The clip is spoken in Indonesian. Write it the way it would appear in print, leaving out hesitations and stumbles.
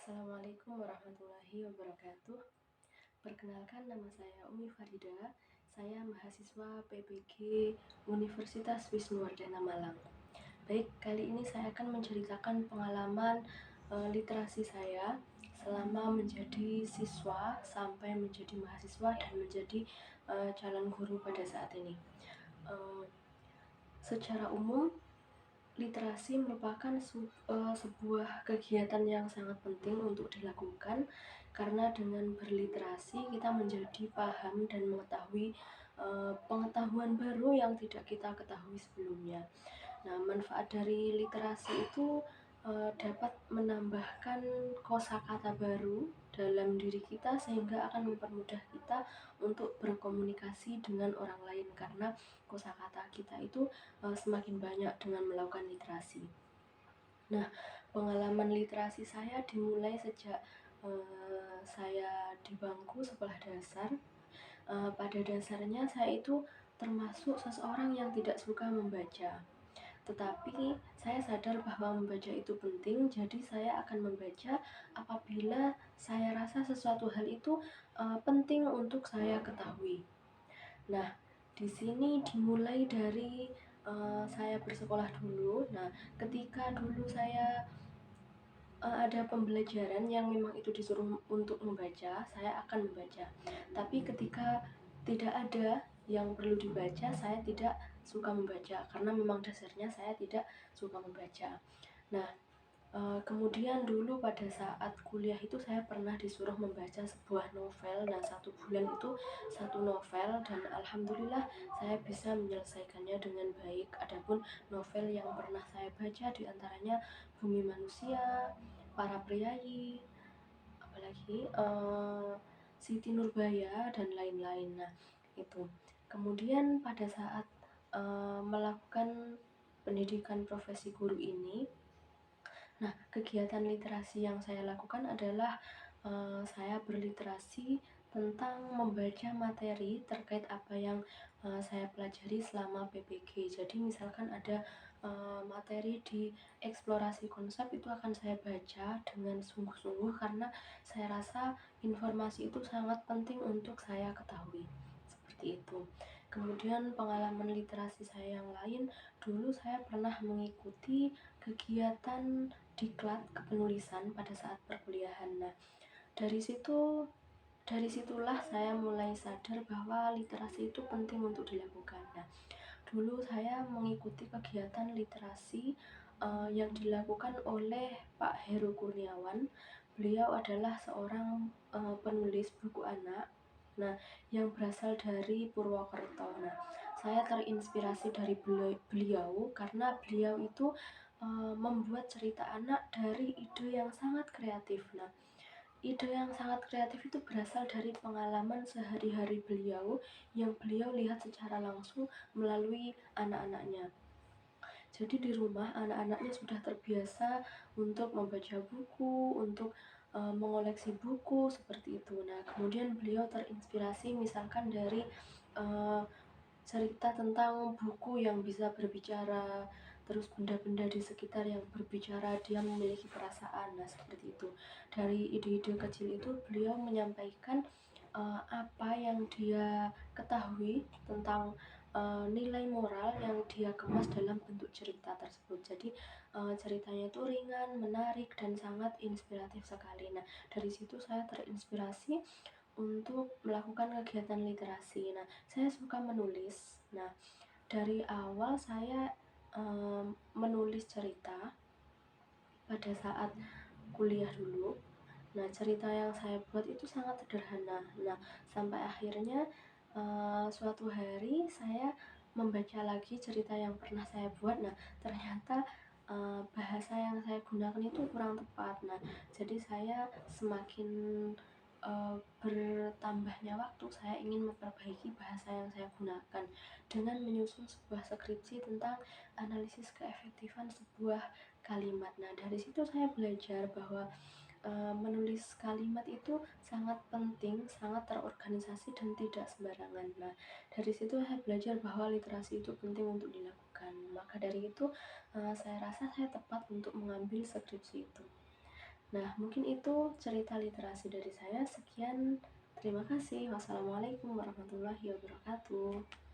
Assalamualaikum warahmatullahi wabarakatuh. Perkenalkan, nama saya Umi Farida. Saya mahasiswa PPG Universitas Wisnuwardana Malang. Baik, kali ini saya akan menceritakan pengalaman literasi saya selama menjadi siswa sampai menjadi mahasiswa dan menjadi calon guru pada saat ini. Secara umum, literasi merupakan sebuah kegiatan yang sangat penting untuk dilakukan, karena dengan berliterasi kita menjadi paham dan mengetahui pengetahuan baru yang tidak kita ketahui sebelumnya. Nah, manfaat dari literasi itu dapat menambahkan kosakata baru dalam diri kita, sehingga akan mempermudah kita untuk berkomunikasi dengan orang lain, karena kosakata kita itu semakin banyak dengan melakukan literasi. Nah, pengalaman literasi saya dimulai sejak saya di bangku sekolah dasar. Pada dasarnya saya itu termasuk seseorang yang tidak suka membaca. Tetapi saya sadar bahwa membaca itu penting, jadi saya akan membaca apabila saya rasa sesuatu hal itu penting untuk saya ketahui. Nah, di sini dimulai dari saya bersekolah dulu. Nah, ketika dulu saya ada pembelajaran yang memang itu disuruh untuk membaca, saya akan membaca. Tapi ketika tidak ada yang perlu dibaca, saya tidak suka membaca, karena memang dasarnya saya tidak suka membaca. Nah, kemudian dulu pada saat kuliah itu saya pernah disuruh membaca sebuah novel. Nah, 1 bulan itu 1 novel, dan alhamdulillah saya bisa menyelesaikannya dengan baik. Adapun novel yang pernah saya baca diantaranya Bumi Manusia, Para Priayi, apalagi Siti Nurbaya, dan lain-lain. Nah, itu. Kemudian pada saat melakukan pendidikan profesi guru ini, nah, kegiatan literasi yang saya lakukan adalah saya berliterasi tentang membaca materi terkait apa yang saya pelajari selama PPG. Jadi misalkan ada materi di eksplorasi konsep, itu akan saya baca dengan sungguh-sungguh, karena saya rasa informasi itu sangat penting untuk saya ketahui. Seperti itu. Kemudian pengalaman literasi saya yang lain, dulu saya pernah mengikuti kegiatan diklat kepenulisan pada saat perkuliahan. Nah, dari situlah saya mulai sadar bahwa literasi itu penting untuk dilakukan. Nah, dulu saya mengikuti kegiatan literasi yang dilakukan oleh Pak Heru Kurniawan. Beliau adalah seorang penulis buku anak, nah, yang berasal dari Purwokerto. Nah, saya terinspirasi dari beliau karena beliau itu membuat cerita anak dari ide yang sangat kreatif. Nah, ide yang sangat kreatif itu berasal dari pengalaman sehari-hari beliau yang beliau lihat secara langsung melalui anak-anaknya. Jadi di rumah anak-anaknya sudah terbiasa untuk membaca buku, untuk mengoleksi buku, seperti itu. Nah, kemudian beliau terinspirasi misalkan dari cerita tentang buku yang bisa berbicara, terus benda-benda di sekitar yang berbicara, dia memiliki perasaan. Nah, seperti itu. Dari ide-ide kecil itu beliau menyampaikan apa yang dia ketahui tentang nilai moral yang dia kemas dalam bentuk cerita tersebut. Jadi ceritanya itu ringan, menarik, dan sangat inspiratif sekali. Nah, dari situ saya terinspirasi untuk melakukan kegiatan literasi. Nah, saya suka menulis. Nah, dari awal saya menulis cerita pada saat kuliah dulu. Nah, cerita yang saya buat itu sangat sederhana. Nah, sampai akhirnya suatu hari saya membaca lagi cerita yang pernah saya buat. Nah, ternyata bahasa yang saya gunakan itu kurang tepat. Nah, jadi saya semakin bertambahnya waktu, saya ingin memperbaiki bahasa yang saya gunakan dengan menyusun sebuah skripsi tentang analisis keefektifan sebuah kalimat. Nah, dari situ saya belajar bahwa menulis kalimat itu sangat penting, sangat terorganisasi, dan tidak sembarangan. Nah, dari situ saya belajar bahwa literasi itu penting untuk dilakukan. Maka dari itu saya rasa saya tepat untuk mengambil skripsi itu. Nah, mungkin itu cerita literasi dari saya. Sekian, terima kasih. Wassalamualaikum warahmatullahi wabarakatuh.